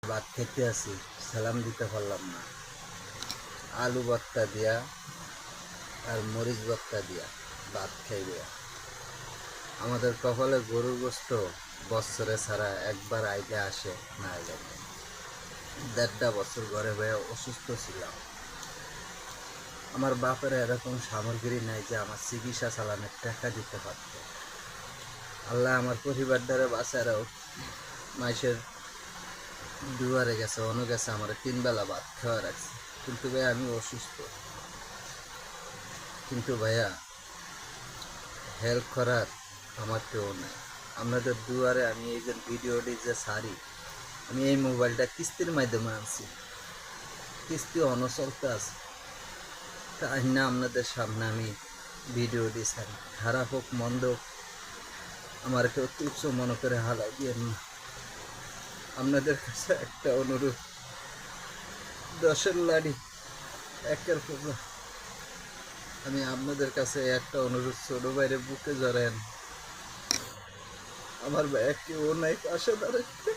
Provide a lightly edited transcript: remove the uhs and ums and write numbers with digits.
ভাত খেতে আসি, সালাম দিতে পারলাম না। আলু ভর্তা দিয়া আর মরিচ ভর্তা দিয়া ভাত খাইবে। আমাদের কপালে গরুর গোস্ত বৎসরে ছাড়া একবার আইলে আসে, না আইলে নেই। 1.5 বছর ঘরে হয়ে অসুস্থ ছিলাম। আমার বাপের এরকম সামগ্রী নাই যে আমার চিকিৎসা চালানোর টাকা দিতে পারত। আল্লাহ আমার পরিবার দ্বারা বাঁচারাও মাইসের দুয়ারে গেছে, অন্য গেছে, আমার 3 বেলা ভাত খাওয়া রাখছে। কিন্তু ভাই আমি অসুস্থ। কিন্তু ভাইয়া হেল্প করার আমার কেউ নাই। আপনাদের দুয়ারে আমি এই যে ভিডিওটি যে সারি, আমি এই মোবাইলটা কিস্তির মাধ্যমে আনছি, কিস্তি অনচলতে আছে। তাই না আপনাদের সামনে আমি ভিডিওটি সারি। খারাপ হোক মন্দ হোক, আমার কেউ তুচ্ছ মনে করে হালাই দিয়ে না। আপনাদের কাছে একটা অনুরোধ, 10-এর লাড়ি 1-এর পূজা। আমি আপনাদের কাছে একটা অনুরোধ, ছোট বাইরে বুকে জড়েন। আমার ভাইয়া কেউ নাই পাশে দাঁড়াইতে।